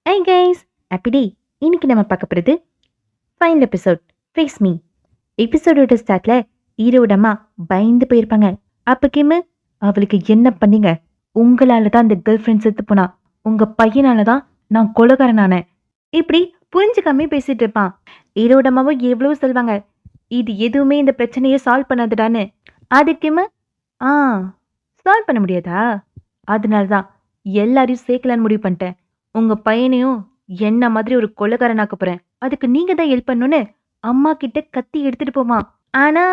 Hi guys, happy day. இன்னைக்கு நம்ம பார்க்க போகிறது ஃபைனல் எபிசோட் ஃபேஸ் மீ. எபிசோடோட ஸ்டார்ட்ல ஹீரோட அம்மா பயந்து போயிருப்பாங்க. அப்போ கிம்மு, அவளுக்கு என்ன பண்ணீங்க? உங்களால தான் அந்த கேர்ள் ஃப்ரெண்ட் செத்து போனா, உங்க பையனால தான் நான் கொலகாரனானேன். இப்படி புரிஞ்சுக்காமே பேசிட்டு இருப்பான். ஹீரோட அம்மாவும் எவ்வளவோ சொல்வாங்க, இது எதுவுமே இந்த பிரச்சனையை சால்வ் பண்ணாதுடான்னு. அது கிம்மு, ஆ சால்வ் பண்ண முடியாதா? அதனால தான் எல்லாரையும் சேர்க்கலான்னு முடிவு பண்ணிட்டேன். உங்க பையனையும் என்ன மாதிரி ஒரு கொலைகாரனாக்க போறேன். அதுக்கு நீங்க தான் ஹெல்ப் பண்ணணும்னு அம்மா கிட்ட கத்தி எடுத்துட்டு போவான். ஆனா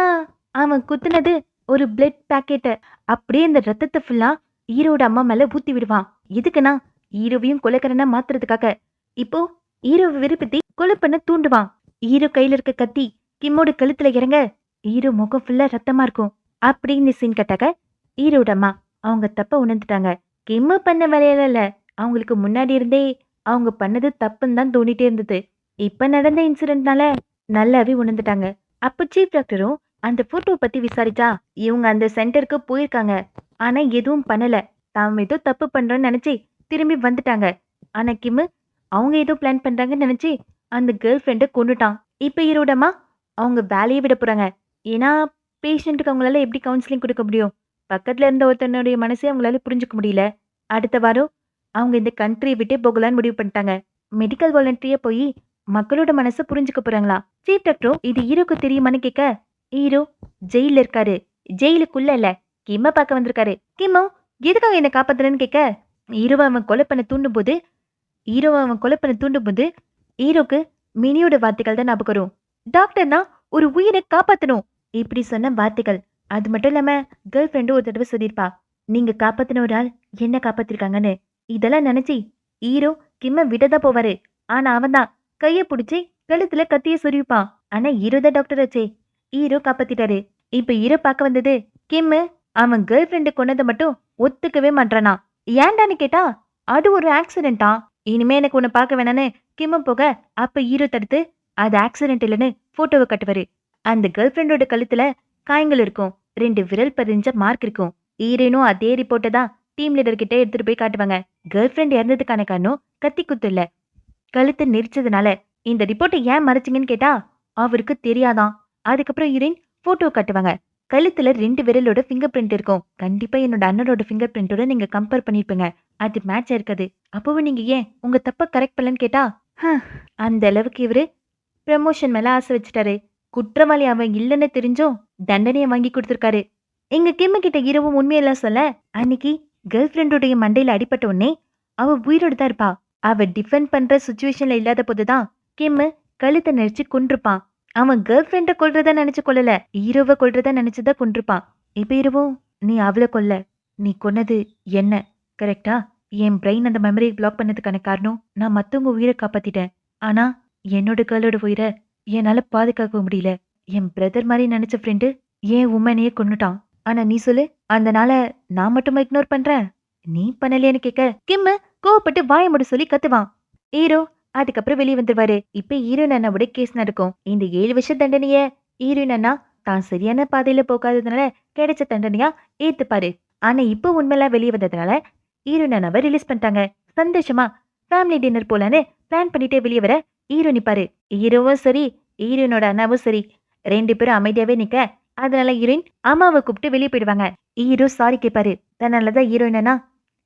அவன் குத்துனது ஒரு பிளட் பாக்கெட்ட. அப்படியே இந்த ரத்தத்தை ஃபுல்லா ஹீரோட அம்மா மேல ஊத்தி விடுவான். எதுக்குன்னா ஹீரோவையும் கொலைகாரனா மாத்துறதுக்காக. இப்போ ஹீரோவை விருப்பத்தி கொலை பண்ண தூண்டுவான். ஹீரோ கையில இருக்க கத்தி கிம்மோட கழுத்துல இறங்க ஹீரோ முகம் ஃபுல்லா ரத்தமா இருக்கும். அப்படின்னு சீன் கட்டாக்க ஹீரோட அம்மா அவங்க தப்ப உணர்ந்துட்டாங்க. கிம்மு பண்ண வேலையில இல்ல, அவங்களுக்கு முன்னாடி இருந்தே அவங்க பண்ணது தப்புன்னு தான் தோணிட்டே இருந்தது. இப்ப நடந்த இன்சிடென்ட்னால நல்லாவே உணர்ந்துட்டாங்க. அப்போ சீஃப் டாக்டரும் அந்த போட்டோவை பத்தி விசாரிச்சா இவங்க அந்த சென்டருக்கு போயிருக்காங்க. ஆனா எதுவும் பண்ணல. தாம் ஏதோ தப்பு பண்றோன்னு நினைச்சு திரும்பி வந்துட்டாங்க. ஆனா கிம்மு அவங்க ஏதோ பிளான் பண்றாங்கன்னு நினைச்சு அந்த கேர்ள் ஃப்ரெண்டை கொண்டுட்டான். இப்ப ஈரோடமா அவங்க வேலையை விட போறாங்க. ஏன்னா பேஷண்ட்டுக்கு அவங்களால எப்படி கவுன்சிலிங் கொடுக்க முடியும்? பக்கத்துல இருந்த ஒருத்தனுடைய மனசே அவங்களால புரிஞ்சுக்க முடியல. அடுத்த வாரம் அவங்க இந்த கண்ட்ரியை விட்டே போகலான்னு முடிவு பண்ணிட்டாங்க. மெடிக்கல் வாலண்டரியா போய் மக்களோட மனசை புரிஞ்சுக்க போறாங்களா. சீஃப் டாக்டரும் இது ஹீரோக்கு தெரியுமான்னு கேட்க, ஹீரோ ஜெயில இருக்காரு. ஜெயிலுக்குள்ள இல்ல, கிம்ம பார்க்க வந்திருக்காரு. கிம்மோ எதுக்காக என்ன காப்பாத்துறேன்னு கேட்க, ஹீரோவை அவன் கொலை பண்ண தூண்டும் போது ஹீரோக்கு மினியோட வார்த்தைகள் தான் ஞாபகம் வரும். டாக்டர்னா ஒரு உயிரை காப்பாத்தணும் இப்படி சொன்ன வார்த்தைகள். அது மட்டும் இல்லாம கேர்ள் ஃப்ரெண்டும் ஒரு தடவை சொல்லியிருப்பா, நீங்க காப்பாத்தின ஒரு ஆள் என்ன காப்பாத்திருக்காங்கன்னு. இதெல்லாம் நினைச்சு ஹீரோ கிம்ம விடதான் போவாரு. ஆனா அவன் தான் கைய பிடிச்சி கழுத்துல கத்திய சொருவிப்பான். ஆனா ஹீரோ தான் டாக்டர் ஆச்சே, ஹீரோ காப்பாத்திட்டாரு. இப்ப ஹீரோ பார்க்க வந்தது கிம்மு அவன் கேர்ள் ஃப்ரெண்டு கொன்னதை மட்டும் ஒத்துக்கவே மாட்டானா. ஏன்டான்னு கேட்டா, அது ஒரு ஆக்சிடென்ட்டா. இனிமே எனக்கு உன்னை பார்க்க வேணான்னு கிம்ம போக, அப்ப ஹீரோ தடுத்து அது ஆக்சிடென்ட் இல்லைன்னு போட்டோவை கட்டுவாரு. அந்த கேர்ள் ஃப்ரெண்டோட கழுத்துல காயங்கள் இருக்கும், 2 விரல் பதிஞ்ச மார்க் இருக்கும். ஹீரோனும் அதே ரிப்போர்ட்டை தான் டீம் லீடர் கிட்ட எடுத்துட்டு போய் காட்டுவாங்க. கேர்ள் ஃப்ரெண்ட் இறந்ததுக்கான காரணம் கத்தி குத்து இல்ல, கழுத்தை நெரிச்சதுனால. இந்த ரிப்போர்ட்டை ஏன் மறைச்சிங்கன்னு கேட்டா அவருக்கு தெரியாதான். அதுக்கப்புறம் ஹீரோயின் போட்டோ காட்டுவாங்க. கழுத்துல 2 விரலோட ஃபிங்கர் பிரிண்ட் இருக்கும். கண்டிப்பா என்னோட அண்ணனோட ஃபிங்கர் பிரிண்டோட நீங்க கம்பேர் பண்ணிருப்பீங்க. அது மேட்ச் இருக்காது. அப்பவும் நீங்க ஏன் உங்க தப்ப கரெக்ட் பண்ணலன்னு கேட்டா, அந்த அளவுக்கு இவரு ப்ரமோஷன் மேல ஆசை வச்சுட்டாரு. குற்றவாளி அவன் இல்லைன்னு தெரிஞ்சும் தண்டனையை வாங்கி கொடுத்துருக்காரு. எங்க கிம்ம கிட்ட இரவும் உண்மையெல்லாம் சொல்ல, அன்னைக்கு கேர்ள் ஃப்ரெண்டோடைய மண்டையில அடிபட்ட உடனே அவ உயிரோடு தான் இருப்பா. அவ டிஃபெண்ட் பண்ற சுச்சுவேஷன்ல இல்லாத போதுதான் கிம்மு கழுத்தை நெரிச்சு கொன்றுப்பான். அவன் கேர்ள் ஃப்ரெண்ட கொல்றதா நினைச்சு கொல்லல, ஹீரோவை கொல்றதா நினைச்சுதான் கொன்றுப்பான். இப்ப இரவும் நீ அவளை கொல்ல, நீ கொன்னது என்ன, கரெக்டா? என் பிரெயின் அந்த மெமரியை பிளாக் பண்ணதுக்கான காரணம் நான் மத்தவங்க உயிரை காப்பாத்திட்டேன். ஆனா என்னோட கேர்ளோட உயிரை என்னால பாதுகாக்க முடியல. என் பிரதர் மாதிரி நினைச்ச ஃப்ரெண்டு என் உமனையே கொன்னுட்டான். ஆனா நீ சொல்லு, அந்த நாளை நான் மட்டுமா இக்னோர் பண்றேன், நீ பண்ணலையேன்னு கேட்க கிம்மு கோவப்பட்டு வாய முடி சொல்லி கத்துவான். ஹீரோ அதுக்கப்புறம் வெளியே வந்துருவாரு. இப்ப ஹீரோயின் அண்ணாவோட கேஸ் நடக்கும். இந்த 7 வருஷ தண்டனைய ஹீரோயின் அண்ணா தான் சரியான பாதையில போகாததுனால கிடைச்ச தண்டனையா ஏத்துப்பாரு. ஆனா இப்போ உண்மையெல்லாம் வெளியே வந்ததுனால ஹீரோயின் அண்ணாவை ரிலீஸ் பண்ணிட்டாங்க. சந்தோஷமா ஃபேமிலி டின்னர் போலான்னு பிளான் பண்ணிட்டே வெளியே வர ஹீரோ நிப்பாரு. ஹீரோவும் சரி, ஹீரோயினோட அண்ணாவும் சரி, 2 பேரும் அமைதியாவே நிக்க, அதனால ஹீரோயின் அம்மாவை கூப்பிட்டு வெளியே போயிடுவாங்க. ஹீரோ சாரி கேட்பாரு. தன்னாலதான் ஹீரோயின் அண்ணா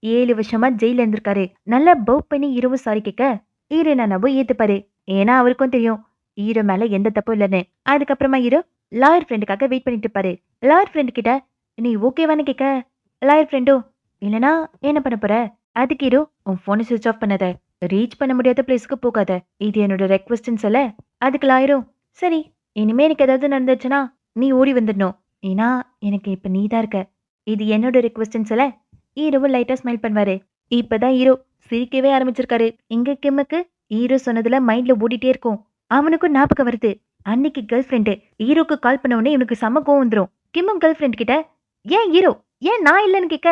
7 வருஷமா ஜெயில இருந்திருக்காரு. நல்லா பவ் பண்ணி ஹீரோவும் சாரி கேட்க ஹீரோயின் அண்ணாவும் ஏத்துப்பாரு. ஏன்னா அவருக்கும் தெரியும் ஹீரோ மேல எந்த தப்பும் இல்லைன்னு. அதுக்கப்புறமா ஹீரோ லாயர் ஃப்ரெண்டுக்காக வெயிட் பண்ணிட்டு இருப்பாரு. லாயர் ஃப்ரெண்டு கிட்ட நீ ஓகேவானு கேட்க, லாயர் ஃப்ரெண்டும் இல்லனா என்ன பண்ண போற, அதுக்கு ஹீரோ உன் போனை சுவிச் ஆஃப் பண்ணாத, ரீச் பண்ண முடியாத பிளேஸ்க்கு போகாத, இது என்னோட ரெக்வஸ்ட்னு சொல்ல, அதுக்கு லாயரும் சரி இனிமே எனக்கு ஏதாவது நடந்துச்சுன்னா நீ ஓடி வந்துடணும், ஏன்னா எனக்கு இப்ப நீ தான் இருக்க, இது என்னோட ரெக்வஸ்ட்னு சொல்ல ஹீரோவும் லைட்டா ஸ்மைல் பண்ணுவாரு. இப்பதான் ஹீரோ சிரிக்கவே ஆரம்பிச்சிருக்காரு. இங்க கிம்முக்கு ஹீரோ சொன்னதுல மைண்ட்ல ஓடிட்டே இருக்கும். அவனுக்கும் ஞாபகம் வருது, அன்னைக்கு கேர்ள் ஃப்ரெண்டு ஹீரோக்கு கால் பண்ண உடனே இவனுக்கு செம கோவம் வந்துடும். கிம்மும் கேர்ள் ஃப்ரெண்ட் கிட்ட ஏன் ஹீரோ ஏன் நான் இல்லைன்னு கேட்க,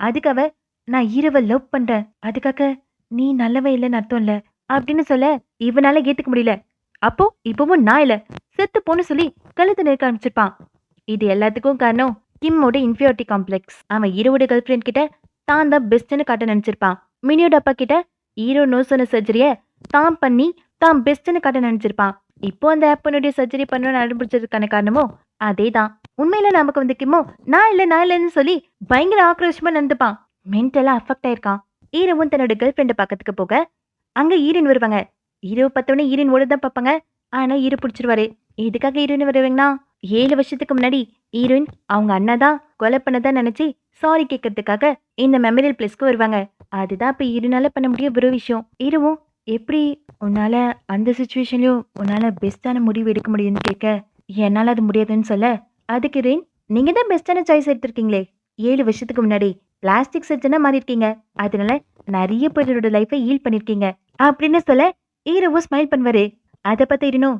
அதுக்காக நான் ஹீரோவை லவ் பண்றேன், அதுக்காக நீ நல்லவ இல்லைன்னு அர்த்தம் இல்ல அப்படின்னு சொல்ல இவனால ஏத்துக்க முடியல. அப்போ இப்பவும் நான் இல்ல செத்து போன்னு சொல்லி கழுத்து நெருக்க ஆரம்பிச்சிருப்பான். இது எல்லாத்துக்கும் காரணம் கிம்மோட இன்ஃபியாரிட்டி காம்ப்ளெக்ஸ். அவன் ஹீரோவோட கேர்ள் ஃப்ரெண்ட் கிட்ட தான் தான் பெஸ்ட்னு காட்ட நினைச்சிருப்பான். மினியோட அப்பா கிட்ட ஹீரோ நோ சொன்ன சர்ஜரிய தான் பண்ணி தான் பெஸ்ட்னு காட்ட நினைச்சிருப்பான். இப்போ அந்த ஆப்பனுடைய சர்ஜரி பண்ணணும்னு அனுப்பிச்சதுக்கான காரணமும் அதேதான். உண்மையில நமக்கு வந்து கிமோ நான் இல்லைன்னு சொல்லி பயங்கர ஆக்ரோஷமா நடந்துப்பான். மென்டலா அஃபெக்ட் ஆயிருக்கான். ஹீரோவும் தன்னோட கேர்ள் ஃப்ரெண்டை பக்கத்துக்கு போக அங்க ஹீரோயின் வருவாங்க. ஹீரோ பார்த்தோன்னே ஹீரோயின் ஓடதான் பார்ப்பாங்க. ஆனா ஹீரோ பிடிச்சிருவாரு. எதுக்காக ஹீரோயின் வருவாங்கன்னா 7 வருஷத்துக்கு முன்னாடி ஹீரோயின் அவங்க அண்ணா தான் கொலை பண்ணதா நினைச்சு சாரி கேட்கறதுக்காக இந்த மெமரியல் பிளேஸ்க்கு வருவாங்க. அதுதான் இப்ப ஹீரோனால பண்ண முடிய ஒரு விஷயம். ஹீரோவும் எப்படி உன்னால அந்த சுச்சுவேஷன்லயும் உன்னால பெஸ்டான முடிவு எடுக்க முடியும்னு கேட்க என்னால அது முடியாதுன்னு சொல்ல அதுக்கு ஹீரோயின் நீங்க தான் பெஸ்டான சாய்ஸ் எடுத்திருக்கீங்களே 7 வருஷத்துக்கு முன்னாடி பிளாஸ்டிக் சர்ஜனா மாறி இருக்கீங்க. அதனால நிறைய பேரோட லைஃபை ஹீல் பண்ணிருக்கீங்க அப்படின்னு சொல்ல ஹீரோவும் ஸ்மைல் பண்ணுவாரு. அதை பார்த்து ஹீரோனும்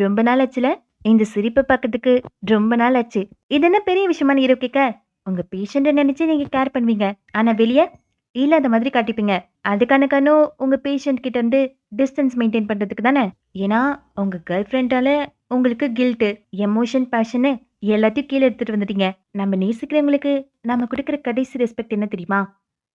ரொம்ப நாள் ஆச்சுல இந்த சிரிப்பை பார்க்கறதுக்கு ரொம்ப நாள் ஆச்சு. இது என்ன பெரிய விஷயமான ஹீரோ கேட்க உங்க பேஷண்ட்டை நினைச்சு நீங்க கேர் பண்ணுவீங்க. ஆனா வெளியே இல்லாத மாதிரி காட்டிப்பீங்க. அதுக்கான காரணம் உங்க பேஷண்ட் கிட்ட இருந்து டிஸ்டன்ஸ் மெயின்டைன் பண்றதுக்கு தானே. ஏன்னா உங்க கேர்ள் ஃப்ரெண்டால உங்களுக்கு கில்ட்டு எமோஷன் பேஷனு எல்லாத்தையும் கீழே எடுத்துட்டு வந்துட்டீங்க. நம்ம நேசிக்கிறவங்களுக்கு நம்ம கொடுக்குற கடைசி ரெஸ்பெக்ட் என்ன தெரியுமா?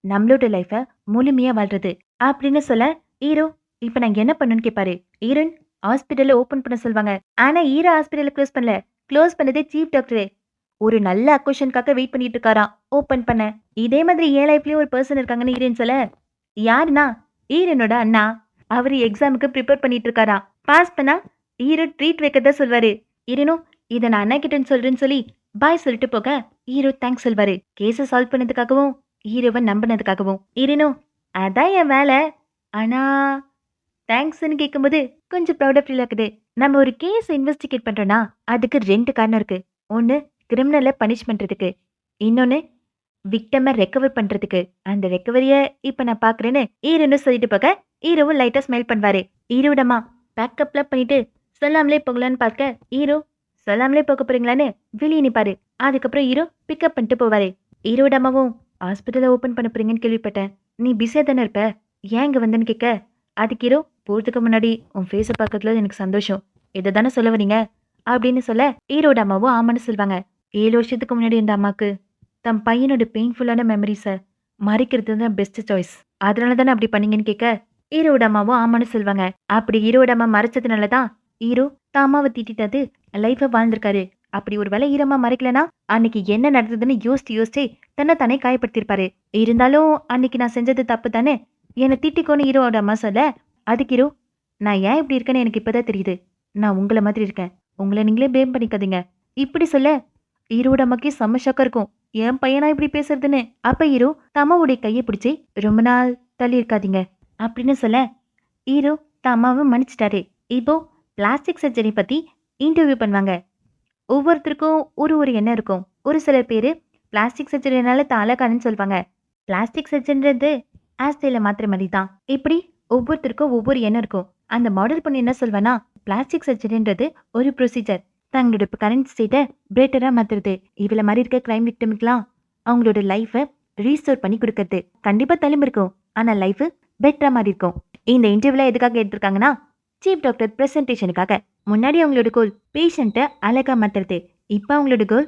நம்மளோட லைஃபை முழுமையா வாழ்றது அப்படின்னு சொல்ல ஹீரோ இப்ப நாங்க என்ன பண்ணணும்னு கேட்பாரு. ஹீரோயின் ஹாஸ்பிட்டல்ல ஓபன் பண்ண சொல்லுவாங்க. ஆனா ஹீரோ ஹாஸ்பிட்டல்ல க்ளோஸ் பண்ணல. க்ளோஸ் பண்ணதே சீஃப் டாக்டர் ஒரு நல்ல அக்கோஷனுக்காக வெயிட் பண்ணிட்டு இருக்காராம் ஓபன் பண்ண. இதே மாதிரி என் லைஃப்லயும் ஒரு பர்சன் இருக்காங்கன்னு ஹீரோயின் சொல்ல யாருன்னா ஹீரோனோட அண்ணா. அவரு எக்ஸாமுக்கு ப்ரிப்பேர் பண்ணிட்டு இருக்காரா. பாஸ் பண்ணா ஹீரோ ட்ரீட் வைக்கதான் சொல்வாரு. ஹீரோனும் இதை நான் அண்ணா கிட்டன்னு சொல்றேன்னு சொல்லி பாய் சொல்லிட்டு போக ஹீரோ தேங்க்ஸ் சொல்வாரு. கேஸை சால்வ் பண்ணதுக்காகவும் ஹீரோவை நம்பினதுக்காகவும். ஹீரோனும் அதான் என் வேலை. ஆனா தேங்க்ஸ்ன்னு கேட்கும்போது கொஞ்சம் ப்ரௌடா ஃபீல் ஆகுது. நம்ம ஒரு கேஸ் இன்வெஸ்டிகேட் பண்றோம்னா அதுக்கு 2 காரணம் இருக்கு. ஒன்று கிரிமினலை பனிஷ் பண்றதுக்கு, இன்னொன்று விக்டமை ரெக்கவர் பண்றதுக்கு. அந்த ரெக்கவரிய இப்ப நான் பாக்குறேன்னு ஹீரோன்னு சொல்லிட்டு போக ஹீரோவும் லைட்டா ஸ்மைல் பண்ணுவாரு. ஹீரோடமா பேக்கப்லாம் பண்ணிட்டு சொல்லாமலே போகலான்னு பார்க்க ஹீரோ சொல்லாமலே போக போறீங்களான்னு வெளியே நிப்பாரு. அதுக்கப்புறம் ஹீரோ பிக்கப் பண்ணிட்டு போவாரு. ஹீரோட அம்மாவும் ஹாஸ்பிட்டலை ஓப்பன் பண்ண போறீங்கன்னு கேள்விப்பட்டேன். நீ பிஸியா தானே இருப்ப, ஏன் இங்க வந்தேன்னு கேட்க அதுக்கு ஹீரோ போறதுக்கு முன்னாடி உன் ஃபேஸை பார்க்கறதுல எனக்கு சந்தோஷம், இதை தானே சொல்ல வரீங்க அப்படின்னு சொல்ல ஹீரோட அம்மாவும் ஆமான்னு சொல்லுவாங்க. 7 வருஷத்துக்கு முன்னாடி இந்த அம்மாக்கு தன் பையனோட பெயின்ஃபுல்லான மெமரிஸை மறைக்கிறது தான் பெஸ்ட் சாய்ஸ், அதனால தானே அப்படி பண்ணீங்கன்னு கேட்க ஹீரோட அம்மாவும் ஆமான்னு சொல்லுவாங்க. அப்படி ஹீரோட அம்மா மறைச்சதுனால தான் ஹீரோ தான் அம்மாவை திட்டிட்டது லைஃபை வாழ்ந்திருக்காரு. அப்படி ஒரு வேலை ஹீரோமா மறைக்கலனா அன்னைக்கு என்ன நடந்ததுன்னு யோசிச்சு தன்னை தானே காயப்படுத்திருப்பாரு. இருந்தாலும் அன்னைக்கு நான் செஞ்சது தப்பு தானே, என்னை திட்டிக்கோன்னு ஹீரோட அம்மா சொல்ல அதுக்கு ஹீரோ நான் ஏன் இப்படி இருக்கேன்னு எனக்கு இப்பதான் தெரியுது. நான் உங்களை மாதிரி இருக்கேன், உங்களை நீங்களே பேம் பண்ணிக்காதீங்க இப்படி சொல்ல ஹீரோட அம்மாக்கே செம்ம ஷாக்கா இருக்கும். என் பையனா இப்படி பேசுறதுன்னு. அப்ப ஹீரோ தம்மாவுடைய கையை பிடிச்சி ரொம்ப நாள் தள்ளி இருக்காதீங்க அப்படின்னு சொல்ல ஹீரோ தம்மாவை மன்னிச்சிட்டாரு. இப்போ பிளாஸ்டிக் சர்ஜரி பத்தி இன்டர்வியூ பண்ணுவாங்க. ஒவ்வொருத்தருக்கும் ஒரு எண்ணம் இருக்கும். ஒரு சிலர் பேரு பிளாஸ்டிக் சர்ஜரினால தாலக்கானு சொல்லுவாங்க. பிளாஸ்டிக் சர்ஜரின்றது ஆஸ்திரேல மாத்திர மாதிரி தான். இப்படி ஒவ்வொருத்தருக்கும் ஒவ்வொரு எண்ணம் இருக்கும். அந்த மாடல் பண்ணி என்ன சொல்வேன்னா பிளாஸ்டிக் சர்ஜரின்றது ஒரு ப்ரொசீஜர். தங்களோட கரண்ட் ஸ்டேட்டை பெட்டரா மாத்துறது. இவ்வளோ மாதிரி இருக்க கிரைம் விக்டிமுக்கெல்லாம் அவங்களோட லைஃபை ரீஸ்டோர் பண்ணி கொடுக்கறது. கண்டிப்பா தழும்பு இருக்கும், ஆனா லைஃப் பெட்டரா மாதிரி இருக்கும். இந்த இன்டர்வியூல எதுக்காக எடுத்திருக்காங்கன்னா சீஃப் டாக்டர் பிரசன்டேஷனுக்காக. முன்னாடி அவங்களோட கோல் பேஷண்ட்டை அழகா மாத்துறது. இப்போ அவங்களோட கோல்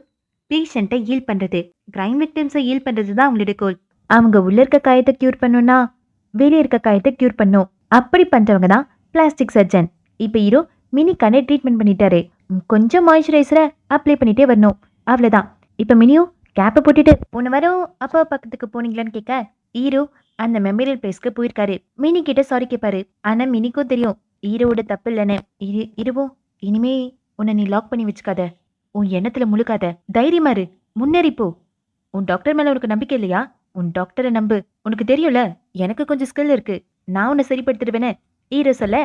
பேஷண்ட்டை ஹீல் பண்றது. கிரைம் விக்டிம்ஸை ஹீல் பண்றது தான் அவங்களோட கோல். அவங்க உள்ள இருக்க காயத்தை கியூர் பண்ணணும்னா வெளியே இருக்க காயத்தை கியூர் பண்ணும். அப்படி பண்றவங்க தான் பிளாஸ்டிக் சர்ஜன். இப்போ ஹீரோ மினிக்கான ட்ரீட்மெண்ட் பண்ணிட்டாரு. கொஞ்சம் மாய்ஸ்சரைசரை அப்ளை பண்ணிட்டே வரணும், அவ்வளோதான். இப்போ மினியும் கேப்பை போட்டுட்டு போன வாரம் அப்பா பக்கத்துக்கு போனீங்களான்னு கேட்க ஹீரோ அந்த மெமரியல் பிளேஸ்க்கு போயிருக்காரு. மினி கிட்ட சாரி கேட்பாரு. ஆனா மினிக்கும் தெரியும் ஹீரோவோட தப்பு இல்லைன்னு. ஹீரோவும் இனிமே உன்னை நீ லாக் பண்ணி வச்சுக்காத, உன் எண்ணத்துல முழுக்காத, தைரியமா இரு, முன்னேறிப்போ. உன் டாக்டர் மேல உனக்கு நம்பிக்கை இல்லையா? உன் டாக்டரை நம்பு, உனக்கு தெரியும்ல எனக்கு கொஞ்சம் ஸ்கில் இருக்கு, நான் உன்னை சரிப்படுத்திடுவேன்னு ஹீரோ சொல்ல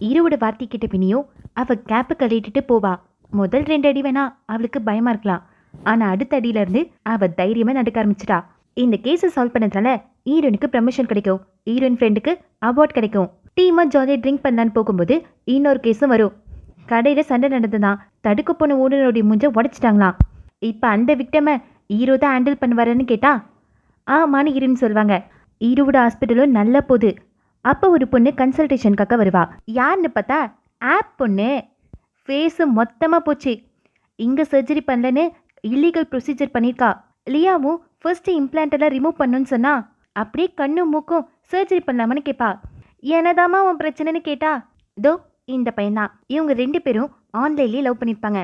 ஹீரோவோட வார்த்தை கிட்ட பினியும் அவ கேப்பை கட்டிட்டு போவா. முதல் 2 அடி வேணா அவளுக்கு பயமா இருக்கலாம், ஆனா அடுத்த அடியில இருந்து அவ தைரியமா நடக்க ஆரம்பிச்சிட்டா. இந்த கேஸை சால்வ் பண்ணதுனால ஹீரோனுக்கு ப்ரமோஷன் கிடைக்கும், ஹீரோயின் ஃப்ரெண்டுக்கு அவார்ட் கிடைக்கும். டீமா ஜாலியாக ட்ரிங்க் பண்ணலான்னு போகும்போது இன்னொரு கேஸும் வரும். கடையில சண்டை நடந்ததான், தடுக்க போன ஓனருடைய மூஞ்ச உடைச்சிட்டாங்களாம். இப்ப அந்த விக்டமை ஹீரோ தான் ஹேண்டில் பண்ணுவாருன்னு கேட்டா ஆமான்னு ஹீரோன்னு சொல்லுவாங்க. ஹீரோவோட ஹாஸ்பிட்டலும் நல்ல போகுது. அப்போ ஒரு பொண்ணு கன்சல்டேஷனுக்காக வருவா. யாருன்னு பார்த்தா ஆப் பொண்ணு. ஃபேஸு மொத்தமாக போச்சு. இங்கே சர்ஜரி பண்ணலன்னு இல்லீகல் ப்ரொசீஜர் பண்ணியிருக்கா. லியாவும் ஃபர்ஸ்ட் இம்ப்ளான்ட்டெல்லாம் ரிமூவ் பண்ணுன்னு சொன்னா அப்படியே கண்ணும் மூக்கும் சர்ஜரி பண்ணலாமான்னு கேட்பா. என்னதாம்மா உன் பிரச்சனைன்னு கேட்டா, தோ இந்த பையன்தான். இவங்க 2 பேரும் ஆன்லைன்லேயே லவ் பண்ணியிருப்பாங்க.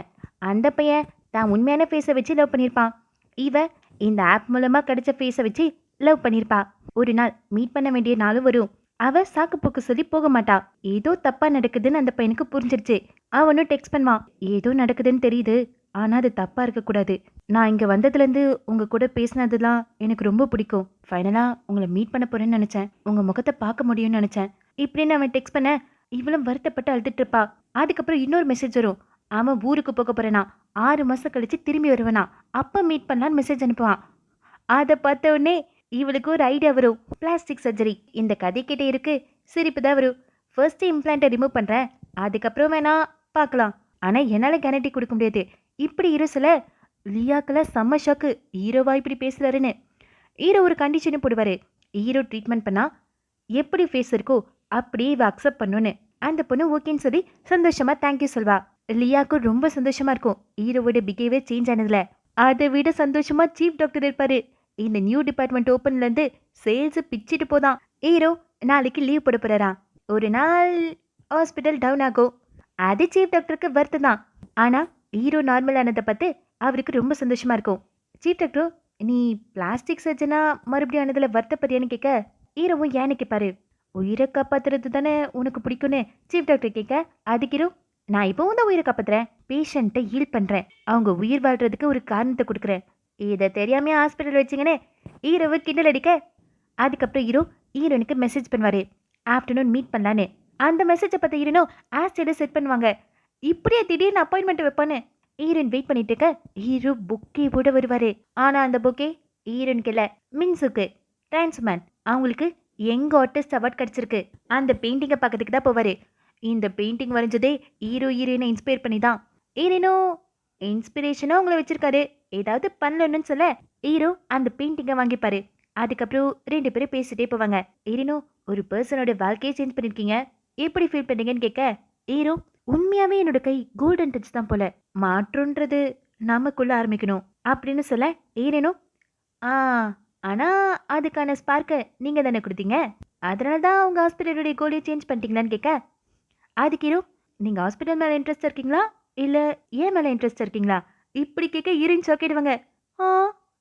அந்த பையன் தான் உண்மையான ஃபேஸை வச்சு லவ் பண்ணியிருப்பான். இவ இந்த ஆப் மூலமாக கிடைச்ச ஃபேஸை வச்சு லவ் பண்ணியிருப்பா. ஒரு நாள் மீட் பண்ண வேண்டிய நாளும் வரும். அவ சாக்கு போக்கு சொல்லி போக மாட்டா. ஏதோ தப்பா நடக்குதுன்னு அந்த பையனுக்கு புரிஞ்சிருச்சு. அவனும் டெக்ஸ்ட் பண்ணுவான். ஏதோ நடக்குதுன்னு தெரியுது, ஆனா அது தப்பா இருக்கக்கூடாது. நான் இங்க வந்ததுலேருந்து உங்க கூட பேசினதுலாம் எனக்கு ரொம்ப பிடிக்கும். ஃபைனலா உங்களை மீட் பண்ண போறேன்னு நினைச்சேன். உங்க முகத்தை பார்க்க முடியும்னு நினைச்சேன். இப்படின்னு அவன் டெக்ஸ்ட் பண்ண இவளும் வருத்தப்பட்டு அழுதுட்டு இருப்பா. அதுக்கப்புறம் இன்னொரு மெசேஜ் வரும். அவன் ஊருக்கு போக போறேனா, 6 மாசம் கழிச்சு திரும்பி வருவனா, அப்ப மீட் பண்ணலான்னு மெசேஜ் அனுப்புவான். அதை பார்த்த உடனே இவளுக்கு ஒரு ஐடியா வரும். Plastic surgery. இந்த கதை கிட்டே இருக்கு, சிரிப்பு தான் வரும். ஃபர்ஸ்ட் இம்ப்ளான்ட்டை ரிமூவ் பண்றேன், அதுக்கப்புறம் வேணா பார்க்கலாம். ஆனா என்னால கேரண்டி கொடுக்க முடியாது. இப்படி இரு சில லியாக்கெல்லாம் செம்ம ஷாக்கு. ஹீரோவா இப்படி பேசுறாருன்னு. ஹீரோ ஒரு கண்டிஷனும் போடுவாரு. ஹீரோ ட்ரீட்மெண்ட் பண்ணா எப்படி ஃபேஸ் இருக்கோ அப்படியே இவ அக்செப்ட் பண்ணுன்னு. அந்த பொண்ணு ஓகேன்னு சொல்லி சந்தோஷமா தேங்க்யூ சொல்வா. லியாக்கும் ரொம்ப சந்தோஷமா இருக்கும் ஹீரோவோட பிஹேவியர் சேஞ்ச் ஆனதுல. அதை விட சந்தோஷமா சீஃப் டாக்டர் இருப்பாரு. இந்த நியூ டிபார்ட்மெண்ட் ஓப்பன்ல இருந்து சேல்ஸ் பிச்சிட்டு போதான். ஹீரோ நாளைக்கு லீவ் போட போறாராம். ஒரு நாள் ஹாஸ்பிட்டல் டவுன் ஆகும். அது சீஃப் டாக்டருக்கு வருத்தம் தான். ஆனா ஹீரோ நார்மல் ஆனதை பார்த்து அவருக்கு ரொம்ப சந்தோஷமா இருக்கும். சீஃப் டாக்டர், நீ பிளாஸ்டிக் சர்ஜனா மறுபடியும் ஆனதுல வருத்தப்படியான்னு கேட்க, ஹீரோவும் ஏன்னு கேட்பாரு. உயிரை காப்பாத்துறது தானே உனக்கு பிடிக்கும்னு சீஃப் டாக்டர் கேட்க, அதுக்கு ஹீரோ, நான் இப்போவும் தான் உயிரை காப்பாத்துறேன், பேஷண்ட்டை ஹீல் பண்றேன், அவங்க உயிர் வாழ்றதுக்கு ஒரு காரணத்தை கொடுக்குறேன், இதை தெரியாம ஹாஸ்பிட்டல் வச்சிங்கன்னு ஹீரோவை கிண்டல் அடிக்க, அதுக்கப்புறம் ஹீரோனுக்கு மெசேஜ் பண்ணுவாரு, ஆஃப்டர்நூன் மீட் பண்ணலான்னு. அந்த மெசேஜை பார்த்த ஹீரோனும் ஆஸ்டேட செட் பண்ணுவாங்க. இப்படியே திடீர்னு அப்பாயின்மெண்ட் வைப்பான்னு ஹீரோன் வெயிட் பண்ணிட்டு இருக்க, ஹீரோ பொக்கே போட வருவாரு. ஆனா அந்த பொக்கே ஹீரோனுக்கு இல்ல, மின்சுக்கு. டிரான்ஸ்மேன் அவங்களுக்கு எங்க ஆர்டிஸ்ட் அவார்ட் கிடைச்சிருக்கு. அந்த பெயிண்டிங்கை பார்க்கறதுக்கு தான் போவாரு. இந்த பெயிண்டிங் வரைஞ்சதே ஹீரோயினை இன்ஸ்பயர் பண்ணி தான். ஹீரோனோ இன்ஸ்பிரேஷனா உங்களை வச்சிருக்காரு, ஏதாவது பண்ணலன்னு சொல்ல ஹீரோ அந்த பெயிண்டிங்கை வாங்கிப்பாரு. அதுக்கப்புறம் 2 பேரும் பேசிட்டே போவாங்க. ஹீரோனோ, ஒரு பர்சனோட வாழ்க்கையை சேஞ்ச் பண்ணிருக்கீங்க, எப்படி ஃபீல் பண்ணீங்கன்னு கேட்க, ஹீரோ, உண்மையாவே என்னோட கை கோல்டன் டச் தான் போல, மாற்றம்ன்றது நமக்குள்ள ஆரம்பிக்கணும் அப்படின்னு சொல்ல, ஹீரோனோ, ஆ ஆனா அதுக்கான ஸ்பார்க்கை நீங்க தானே கொடுத்தீங்க, அதனால தான் உங்க ஹாஸ்பிட்டலுடைய கோலியை சேஞ்ச் பண்ணிட்டீங்களான்னு கேட்க, அதுக்கு ஹீரோ, நீங்க ஹாஸ்பிட்டல் மேல இன்ட்ரெஸ்ட் இருக்கீங்களா இல்ல ஏன் மேல இன்ட்ரெஸ்ட் இருக்கீங்களா இப்படி கேட்க ஹீரோயின் ஷாக்கிடுவாங்க. ஆ,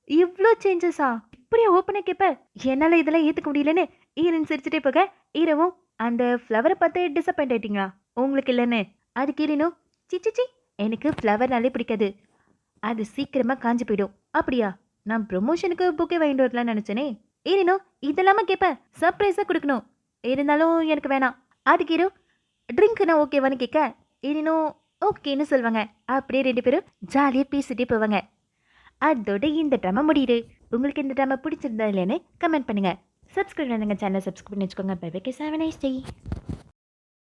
இவ்வளோ சேஞ்சஸா இப்படியே ஓப்பனாக கேட்ப, என்னால் இதெல்லாம் ஏற்றுக்க முடியலன்னு ஹீரோயின் சிரிச்சுட்டே போக, ஹீரோவும், அந்த ஃப்ளவரை பார்த்து டிசப்பாயிண்ட் ஆயிட்டீங்களா உங்களுக்கு இல்லைன்னு. அதுக்கு ஹீரோனும், சிச்சிச்சி, எனக்கு ஃப்ளவர்னாலே பிடிக்காது, அது சீக்கிரமாக காஞ்சி போயிடும். அப்படியா, நான் ப்ரொமோஷனுக்கு புக்கே வாங்கிட்டு வரலான்னு நினச்சேனே. ஹீரோனோ, இதெல்லாம கேட்பேன், சர்ப்ரைஸாக கொடுக்கணும், இருந்தாலும் எனக்கு வேணாம். அதுக்கு ஹீரோ, ட்ரிங்க்னா ஓகேவான்னு கேட்க, ஹீரோனோ ஓகேன்னு சொல்லுவாங்க. அப்படியே 2 பேரும் ஜாலியாக பேசிட்டே போவாங்க. அதோட இந்த ட்ராமா முடியுது. உங்களுக்கு இந்த ட்ராமா பிடிச்சிருந்தா இல்லைன்னு கமெண்ட் பண்ணுங்க. சப்ஸ்கிரைப் பண்ணுங்க, சேனல் சப்ஸ்கிரைப் பண்ணி வச்சுக்கோங்க. Bye bye, have a nice day.